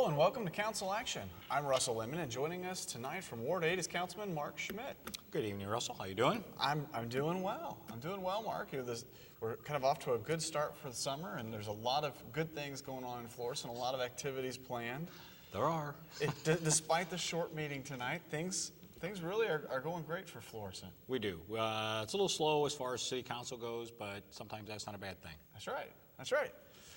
Hello and welcome to Council Action. I'm Russell Lemon, and joining us tonight from Ward 8 is Councilman Mark Schmidt. Good evening, Russell. How you doing? I'm doing well. I'm doing well, Mark. We're kind of off to a good start for the summer, and there's a lot of good things going on in Florissant, a lot of activities planned. There are. Despite the short meeting tonight, things really are going great for Florissant. We do. It's a little slow as far as city council goes, but sometimes that's not a bad thing. That's right. That's right.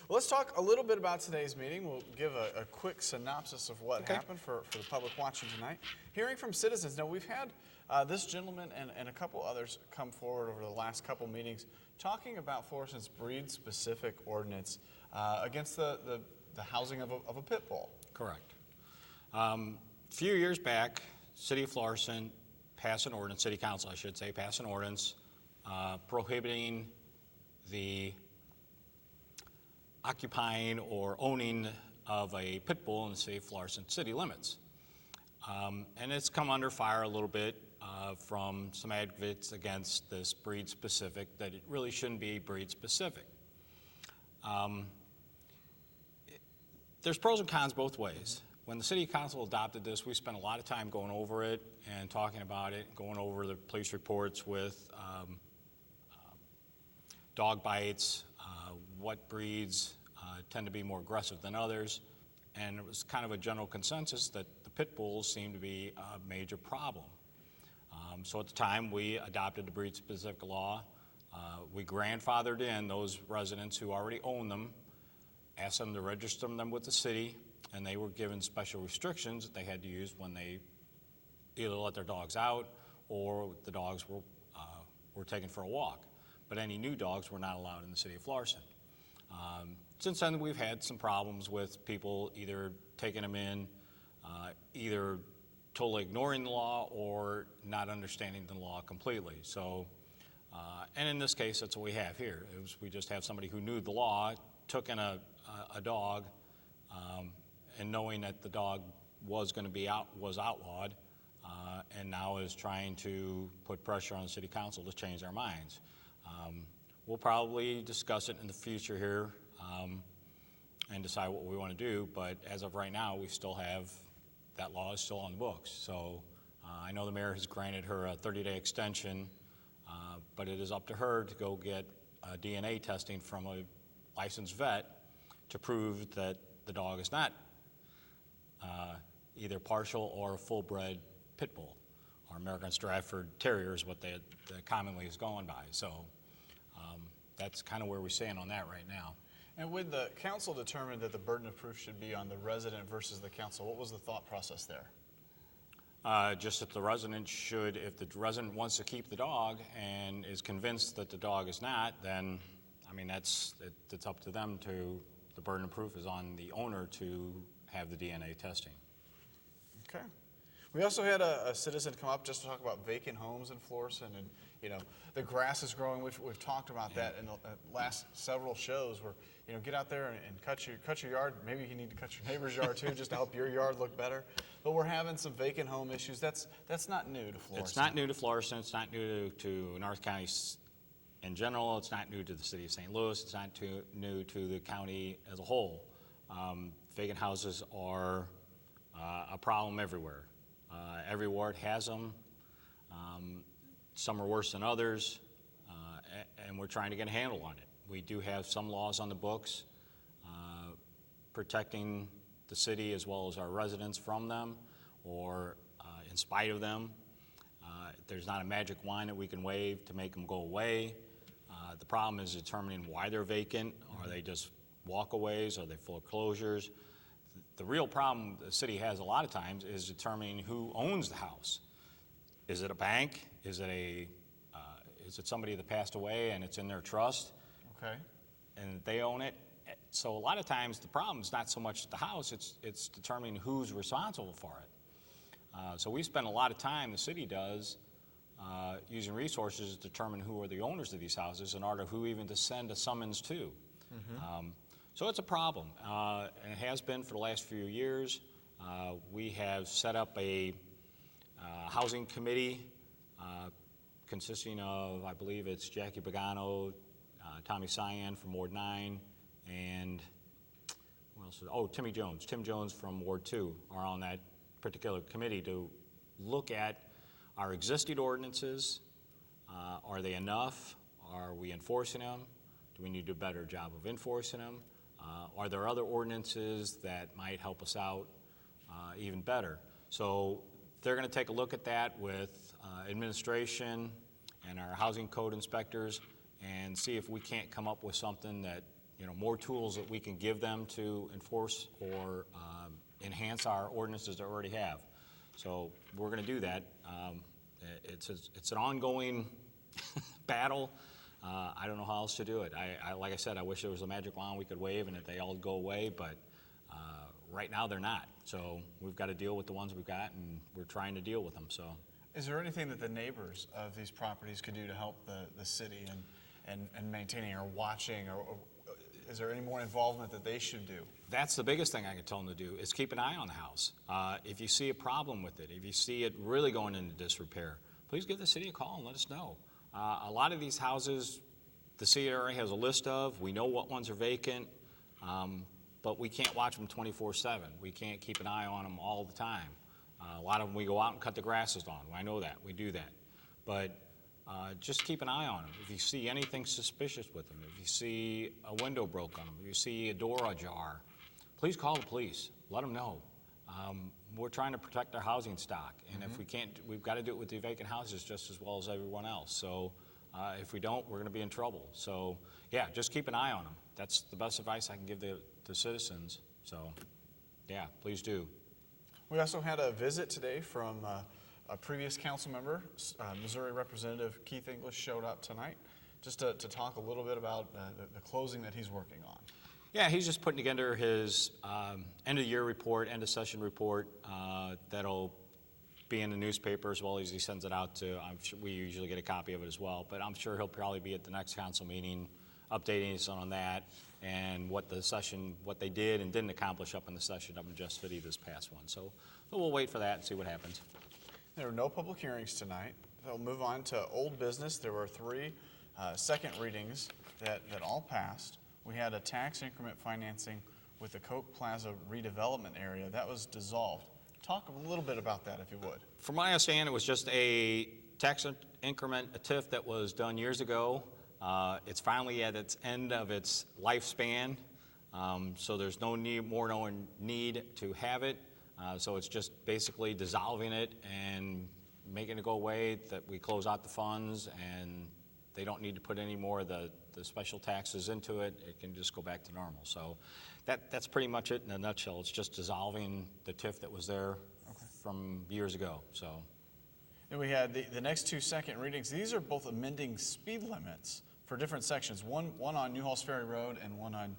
Well, let's talk a little bit about today's meeting. We'll give a quick synopsis of what happened for the public watching tonight. Hearing from citizens. Now, we've had this gentleman and a couple others come forward over the last couple meetings talking about Florissant's breed-specific ordinance against the housing of a pit bull. Correct. A few years back, City of Florissant passed an ordinance, City Council, I should say, passed an ordinance prohibiting the occupying or owning of a pit bull in the City of Florissant city limits. And it's come under fire a little bit from some advocates against this breed specific, that it really shouldn't be breed specific. There's pros and cons both ways. When the City Council adopted this, we spent a lot of time going over it and talking about it, going over the police reports with dog bites, what breeds tend to be more aggressive than others, and it was kind of a general consensus that the pit bulls seem to be a major problem. So at the time, we adopted the breed-specific law. We grandfathered in those residents who already own them, asked them to register them with the city, and they were given special restrictions that they had to use when they either let their dogs out or the dogs were taken for a walk. But any new dogs were not allowed in the City of Florissant. Since then, we've had some problems with people either taking them in, either totally ignoring the law or not understanding the law completely. So, and in this case, that's what we have here. We just have somebody who knew the law, took in a dog, and knowing that the dog was going to be was outlawed, and now is trying to put pressure on the City Council to change their minds. We'll probably discuss it in the future here and decide what we want to do, but as of right now, we still have, that law is still on the books. So I know the mayor has granted her a 30-day extension, but it is up to her to go get DNA testing from a licensed vet to prove that the dog is not either partial or full-bred pit bull, or American Stratford Terrier is what that commonly is going by. So that's kind of where we stand on that right now. And when the council determined that the burden of proof should be on the resident versus the council, what was the thought process there? Just that the resident should, if the resident wants to keep the dog and is convinced that the dog is not, then, I mean, it's up to them to, the burden of proof is on the owner to have the DNA testing. Okay. We also had a citizen come up just to talk about vacant homes in Florissant, and the grass is growing. We've talked about that in the last several shows. Where get out there and cut your yard. Maybe you need to cut your neighbor's yard too, just to help your yard look better. But we're having some vacant home issues. That's not new to Florissant. It's not new to Florissant. It's not new to North County in general. It's not new to the city of St. Louis. It's not new to the county as a whole. Vacant houses are a problem everywhere. Every ward has them. Some are worse than others, and we're trying to get a handle on it. We do have some laws on the books protecting the city as well as our residents from them, or in spite of them. There's not a magic wand that we can wave to make them go away. The problem is determining why they're vacant. Are they just walkaways? Are they foreclosures? The real problem the city has a lot of times is determining who owns the house. Is it a bank? Is it somebody that passed away and it's in their trust? Okay. And they own it. So a lot of times the problem is not so much the house, it's determining who's responsible for it. So we spend a lot of time, the city does, using resources to determine who are the owners of these houses in order who even to send a summons to. Mm-hmm. So it's a problem, and it has been for the last few years. We have set up a housing committee consisting of, I believe it's Jackie Pagano, Tommy Cyan from Ward 9, and who else is, oh, Timmy Jones. Tim Jones from Ward 2 are on that particular committee to look at our existing ordinances. Are they enough? Are we enforcing them? Do we need to do a better job of enforcing them? Are there other ordinances that might help us out even better? So they're going to take a look at that with administration and our housing code inspectors and see if we can't come up with something that, more tools that we can give them to enforce or enhance our ordinances that we already have. So we're going to do that. It's an ongoing battle. I don't know how else to do it. Like I said, I wish there was a magic wand we could wave and that they all go away, but right now they're not. So we've got to deal with the ones we've got, and we're trying to deal with them. So, is there anything that the neighbors of these properties could do to help the city and maintaining or watching, or is there any more involvement that they should do? That's the biggest thing I can tell them to do is keep an eye on the house. If you see a problem with it, if you see it really going into disrepair, please give the city a call and let us know. A lot of these houses, the city already has a list of. We know what ones are vacant, but we can't watch them 24/7. We can't keep an eye on them all the time. A lot of them we go out and cut the grasses on. I know that. We do that. But just keep an eye on them. If you see anything suspicious with them, if you see a window broke on them, if you see a door ajar, please call the police. Let them know. We're trying to protect our housing stock, and if we can't, we've got to do it with the vacant houses just as well as everyone else. So if we don't, we're going to be in trouble. So yeah, just keep an eye on them. That's the best advice I can give the citizens. So yeah, please do. We also had a visit today from a previous council member, Missouri Representative Keith English showed up tonight just to talk a little bit about the closing that he's working on. Yeah, he's just putting together his end-of-year report, end-of-session report that'll be in the newspaper as well as he sends it out to, I'm sure we usually get a copy of it as well, but I'm sure he'll probably be at the next council meeting updating us on that and what the session, what they did and didn't accomplish up in the session up in Just City this past one. So we'll wait for that and see what happens. There were no public hearings tonight. We'll move on to old business. There were 3 second readings that all passed. We had a tax increment financing with the Coke Plaza redevelopment area. That was dissolved. Talk a little bit about that, if you would. From my understanding, it was just a tax increment, a TIF that was done years ago. It's finally at its end of its lifespan, so there's no need to have it. So it's just basically dissolving it and making it go away, that we close out the funds and they don't need to put any more of the special taxes into it. It can just go back to normal. So that's pretty much it in a nutshell. It's just dissolving the TIF that was there from years ago. So. And we had the next 2 second readings. These are both amending speed limits for different sections. One on Newhalls Ferry Road and one on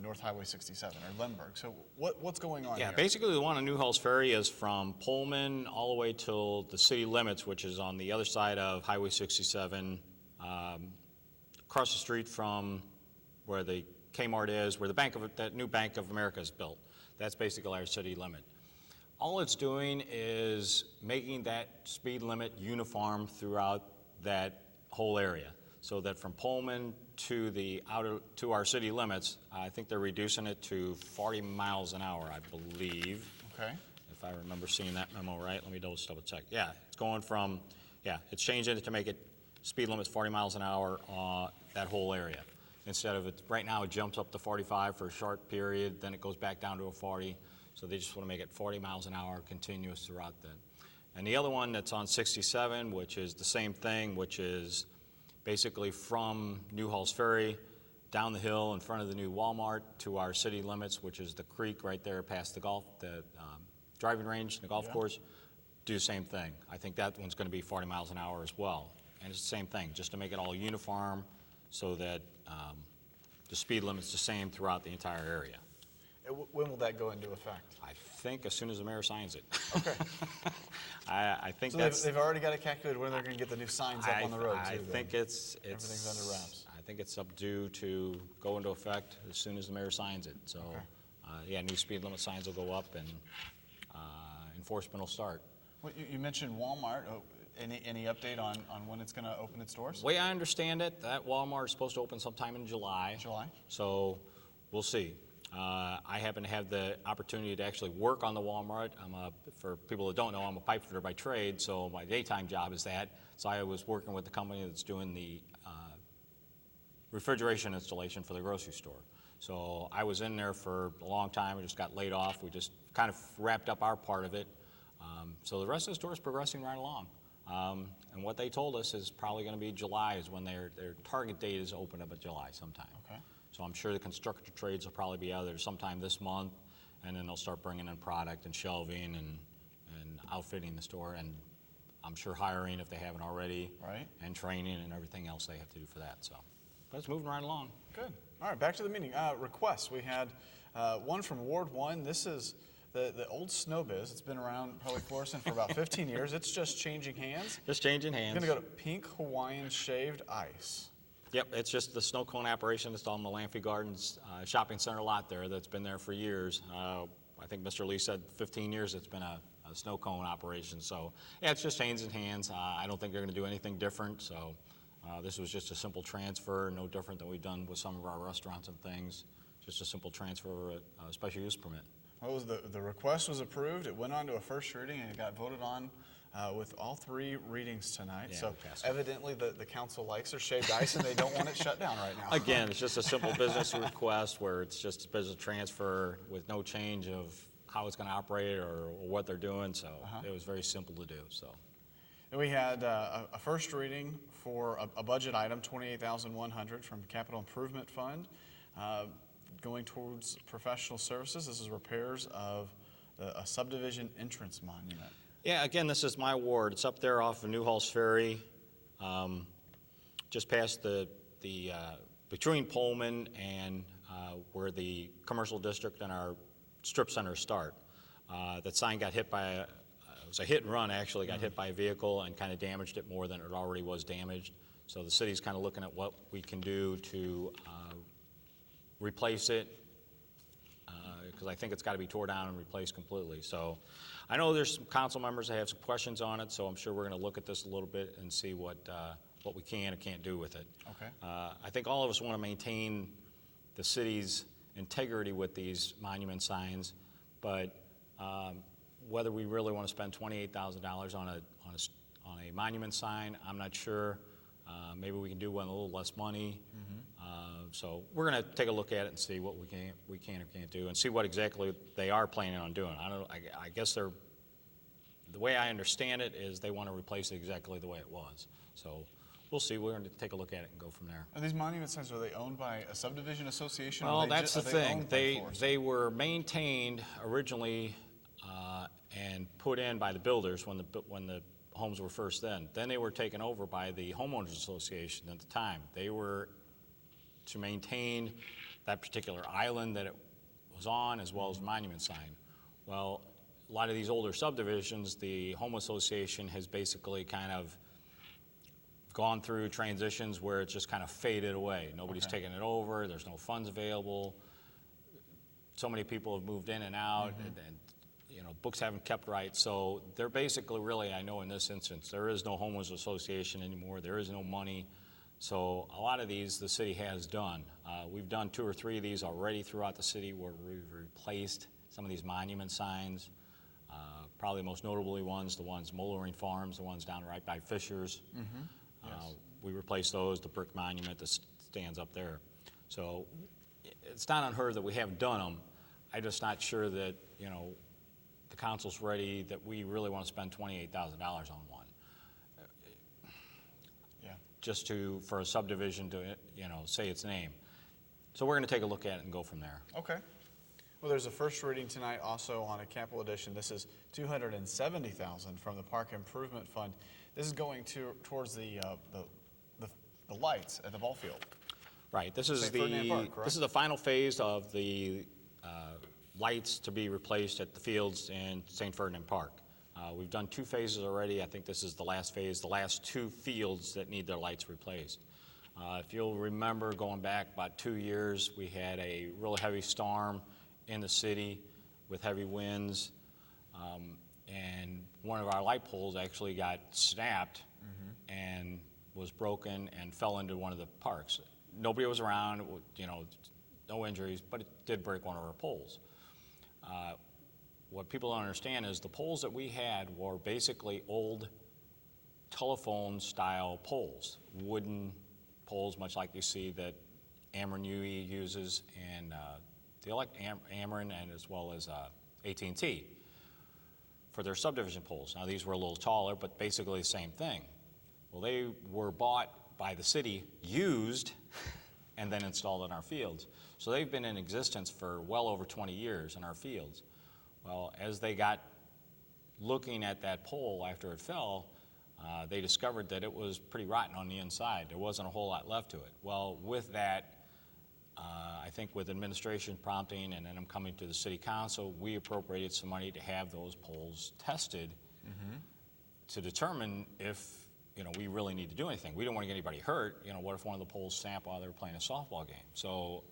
North Highway 67 or Lindbergh. So what's going on here? Yeah, basically the one on Newhalls Ferry is from Pullman all the way till the city limits, which is on the other side of Highway 67, across the street from where the Kmart is, where that new Bank of America is built. That's basically our city limit. All it's doing is making that speed limit uniform throughout that whole area, so that from Pullman to our city limits, I think they're reducing it to 40 miles an hour, I believe. Okay. If I remember seeing that memo right, let me double check. Yeah, it's going from, it's changing it to make it speed limits 40 miles an hour that whole area. Instead of it, right now it jumps up to 45 for a short period, then it goes back down to a 40. So they just want to make it 40 miles an hour continuous throughout that. And the other one that's on 67, which is the same thing, which is basically from Newhalls Ferry down the hill in front of the new Walmart to our city limits, which is the creek right there past the driving range, and the golf course, do the same thing. I think that one's going to be 40 miles an hour as well. And it's the same thing, just to make it all uniform so that the speed limit's the same throughout the entire area. When will that go into effect? I think as soon as the mayor signs it. Okay. I think so that's... they've already got it calculated when they're going to get the new signs up on the road, too. I think it's... Everything's under wraps. I think it's up due to go into effect as soon as the mayor signs it. So, new speed limit signs will go up and enforcement will start. Well, you mentioned Walmart. Any update on when it's going to open its doors? The way I understand it, that Walmart is supposed to open sometime in July. July. So we'll see. I happen to have the opportunity to actually work on the Walmart. For people that don't know, I'm a pipe fitter by trade, so my daytime job is that. So I was working with the company that's doing the refrigeration installation for the grocery store. So I was in there for a long time. I just got laid off. We just kind of wrapped up our part of it. So the rest of the store is progressing right along. And what they told us is probably going to be July is when their target date is open up at July sometime. Okay. So I'm sure the constructor trades will probably be out there sometime this month, and then they'll start bringing in product and shelving and outfitting the store, and I'm sure hiring if they haven't already, right, and training and everything else they have to do for that. So, but it's moving right along. Good. All right, back to the meeting. Requests. We had one from Ward 1. This is the old Snow Biz. It's been around Public Florissant for about 15 years. It's just changing hands. Just changing hands. It's going to go to Pink Hawaiian Shaved Ice. Yep, it's just the snow cone operation that's on the Lamphy Gardens shopping center lot there that's been there for years. I think Mr. Lee said 15 years it's been a snow cone operation. So, yeah, it's just changing hands. I don't think they're going to do anything different. So, this was just a simple transfer, no different than we've done with some of our restaurants and things. Just a simple transfer of a special use permit. Well, the request was approved. It went on to a first reading, and it got voted on with all 3 readings tonight. Yeah, so evidently the council likes their shaved ice, and they don't want it shut down right now. Again, it's just a simple business request where it's just a business transfer with no change of how it's going to operate or what they're doing. So it was very simple to do. So. And we had a first reading for a budget item, $28,100 from Capital Improvement Fund, going towards professional services. This is repairs of a subdivision entrance monument. Yeah, again, this is my ward. It's up there off of Newhall's Ferry, just past the between Pullman and where the commercial district and our strip centers start. That sign got hit by it was a hit and run, actually. Got hit by a vehicle and kind of damaged it more than it already was damaged. So the city's kind of looking at what we can do to replace it, because I think it's got to be tore down and replaced completely. So I know there's some council members that have some questions on it, so I'm sure we're going to look at this a little bit and see what we can and can't do with it. Okay. I think all of us want to maintain the city's integrity with these monument signs, but whether we really want to spend $28,000 on a monument sign, I'm not sure. Maybe we can do one with a little less money. So we're going to take a look at it and see what we can or can't do, and see what exactly they are planning on doing. I guess the way I understand it is they want to replace it exactly the way it was. So we'll see. We're going to take a look at it and go from there. Are these monument signs, are they owned by a subdivision association? Well, that's the thing. They were maintained originally and put in by the builders when the homes were first then. Then they were taken over by the homeowners association at the time. They were to maintain that particular island that it was on, as well as the monument sign. Well, a lot of these older subdivisions, the home association has basically kind of gone through transitions where it's just kind of faded away. Nobody's taking it over. There's no funds available. So many people have moved in and out, and books haven't kept right. So they're basically really, I know in this instance, there is no homeowners association anymore. There is no money. So a lot of these the city has done. We've done 2 or 3 of these already throughout the city where we've replaced some of these monument signs. Probably most notably the ones Mollering Farms, the ones down right by Fisher's. Yes. We replaced those, the brick monument that stands up there. So it's not unheard that we haven't done them. I'm just not sure that, the council's ready, that we really want to spend $28,000 on one. Just for a subdivision to, say its name. So we're going to take a look at it and go from there. Okay. Well, there's a first reading tonight also on a capital addition. This is $270,000 from the Park Improvement Fund. This is going towards the lights at the ball field. Right. This is the final phase of the lights to be replaced at the fields in St. Ferdinand Park. We've done 2 phases already. I think this is the last phase, the last 2 fields that need their lights replaced. If you'll remember, going back about 2 years, we had a real heavy storm in the city with heavy winds, and one of our light poles actually got snapped and was broken and fell into one of the parks. Nobody was around. no injuries, but it did break one of our poles. What people don't understand is the poles that we had were basically old telephone-style poles, wooden poles, much like you see that Ameren UE uses, and they elect Ameren and as well as AT&T for their subdivision poles. Now these were a little taller, but basically the same thing. Well, they were bought by the city, used, and then installed in our fields. So they've been in existence for well over 20 years in our fields. Well, as they got looking at that pole after it fell, they discovered that it was pretty rotten on the inside. There wasn't a whole lot left to it. Well, with that, I think with administration prompting and then I'm coming to the city council, we appropriated some money to have those poles tested to determine if we really need to do anything. We don't want to get anybody hurt. What if one of the poles snapped while they were playing a softball game? So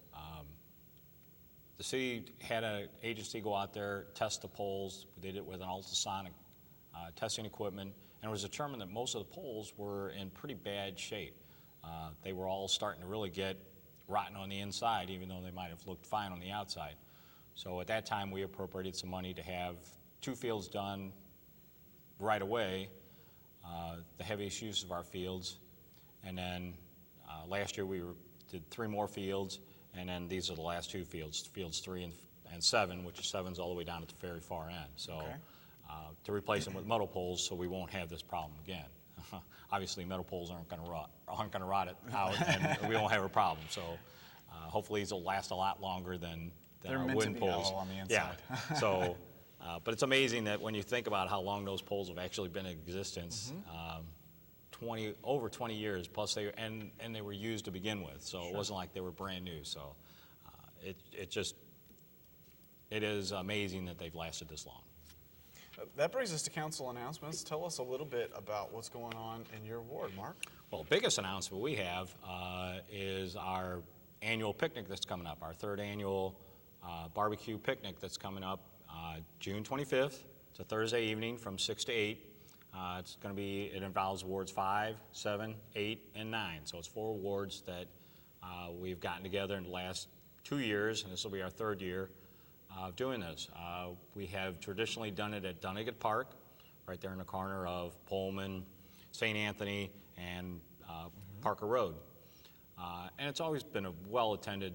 the city had an agency go out there, test the poles. We did it with an ultrasonic testing equipment, and it was determined that most of the poles were in pretty bad shape. They were all starting to really get rotten on the inside, even though they might have looked fine on the outside. So at that time, we appropriated some money to have 2 fields done right away, the heaviest use of our fields. And then last year we did 3 more fields, and then these are the last 2 fields, fields 3 and 7, which is 7's all the way down at the very far end. So to replace them with metal poles so we won't have this problem again. Obviously, metal poles aren't going to rot it out, and we won't have a problem. So hopefully these will last a lot longer than They're our meant wooden to be poles. hollow on the inside. Yeah. So, but it's amazing that when you think about how long those poles have actually been in existence, over 20 years. Plus, they were used to begin with. So it wasn't like they were brand new. So it is amazing that they've lasted this long. That brings us to council announcements. Tell us a little bit about what's going on in your ward, Mark. Well, the biggest announcement we have is our annual picnic that's coming up, our 3rd annual barbecue picnic that's coming up June 25th. It's a Thursday evening from 6 to 8. It involves wards 5, 7, 8, and 9. So it's 4 wards that we've gotten together in the last 2 years, and this will be our 3rd year of doing this. We have traditionally done it at Dunnigan Park, right there in the corner of Pullman, St. Anthony, and Parker Road. And it's always been a well-attended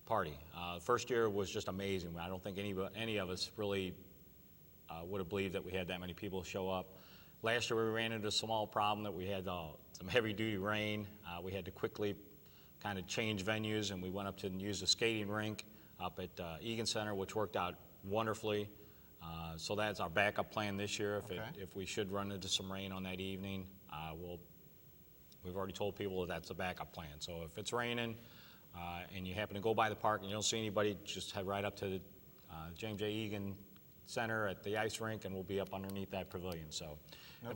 party. First year was just amazing. I don't think any of us really would have believed that we had that many people show up. Last year we ran into a small problem that we had some heavy-duty rain. We had to quickly kind of change venues, and we went up to use the skating rink up at Egan Center, which worked out wonderfully. So that's our backup plan this year. If we should run into some rain on that evening, we've already told people that's a backup plan. So if it's raining and you happen to go by the park and you don't see anybody, just head right up to the James J. Egan Center at the ice rink, and we'll be up underneath that pavilion. So,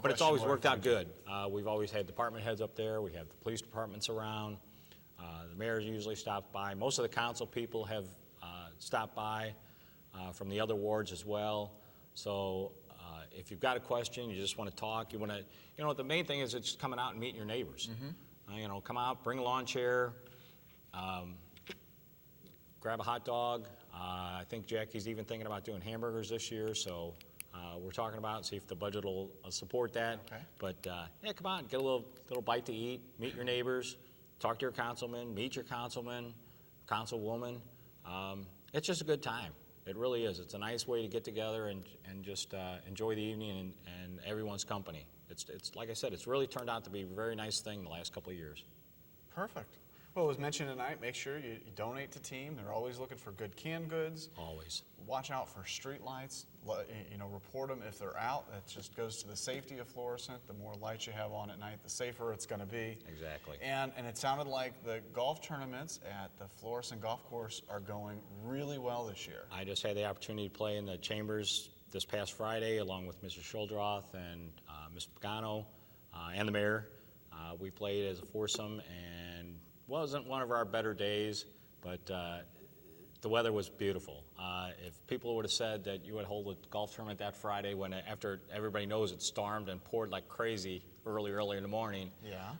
but it's always worked out good. We've always had department heads up there. We have the police departments around. The mayor usually stops by. Most of the council people have stopped by from the other wards as well. So if you've got a question, you just want to talk, the main thing is it's coming out and meeting your neighbors. Come out, bring a lawn chair, grab a hot dog. I think Jackie's even thinking about doing hamburgers this year, so we're talking about it, see if the budget will support that. But yeah, come on, get a little bite to eat, meet your neighbors, talk to your councilman, meet your councilman, councilwoman. It's just a good time. It really is. It's a nice way to get together and just enjoy the evening and everyone's company. It's like I said, it's really turned out to be a very nice thing the last couple of years. Perfect. Well, it was mentioned tonight, make sure you donate to team. They're always looking for good canned goods. Always. Watch out for street lights. Report them if they're out. That just goes to the safety of Florissant. The more lights you have on at night, the safer it's going to be. Exactly. And it sounded like the golf tournaments at the Florissant Golf Course are going really well this year. I just had the opportunity to play in the Chambers this past Friday along with Mr. Schuldroth and Mr. Pagano and the mayor. We played as a foursome, and wasn't one of our better days, but the weather was beautiful. If people would have said that you would hold a golf tournament that Friday after everybody knows it stormed and poured like crazy early in the morning,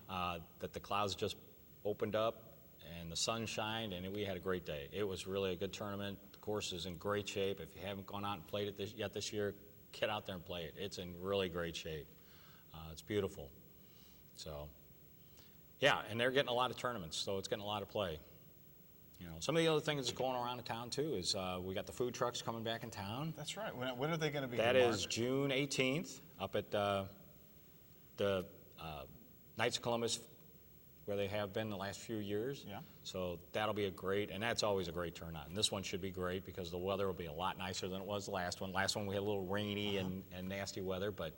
that the clouds just opened up and the sun shined, and we had a great day. It was really a good tournament. The course is in great shape. If you haven't gone out and played it yet this year, get out there and play it. It's in really great shape. It's beautiful. So, yeah, and they're getting a lot of tournaments, so it's getting a lot of play. You know, some of the other things that's going around in town too is we got the food trucks coming back in town. That's right. When are they going to be? That is June 18th up at the Knights of Columbus, where they have been the last few years. Yeah. So that'll be and that's always a great turnout. And this one should be great because the weather will be a lot nicer than it was the last one. Last one we had a little rainy and nasty weather, but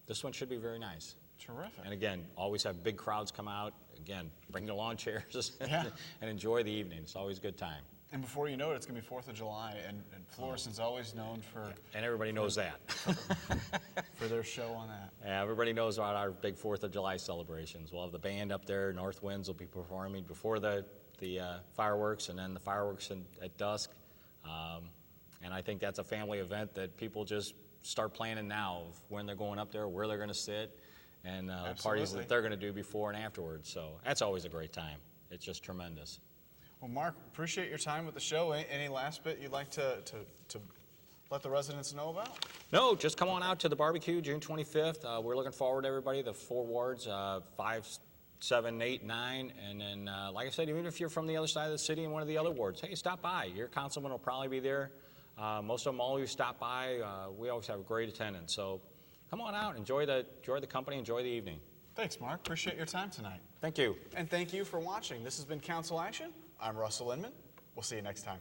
this one should be very nice. Terrific. And again, always have big crowds come out. Again, bring your lawn chairs and enjoy the evening. It's always a good time. And before you know it, it's going to be 4th of July, and Florissant's always known for... And everybody knows that. for their show on that. Yeah, everybody knows about our big 4th of July celebrations. We'll have the band up there. North Winds will be performing before the fireworks, and then the fireworks at dusk. And I think that's a family event that people just start planning now of when they're going up there, where they're going to sit, and the parties that they're going to do before and afterwards. So that's always a great time. It's just tremendous. Well, Mark, appreciate your time with the show. Any last bit you'd like to let the residents know about? No, just come on out to the barbecue June 25th. We're looking forward to everybody, the 4 wards, 5, 7, 8, 9. And then, like I said, even if you're from the other side of the city in one of the other wards, hey, stop by. Your councilman will probably be there. Most of them always stop by. We always have great attendance. So come on out, enjoy the company, enjoy the evening. Thanks, Mark. Appreciate your time tonight. Thank you. And thank you for watching. This has been Council Action. I'm Russell Inman. We'll see you next time.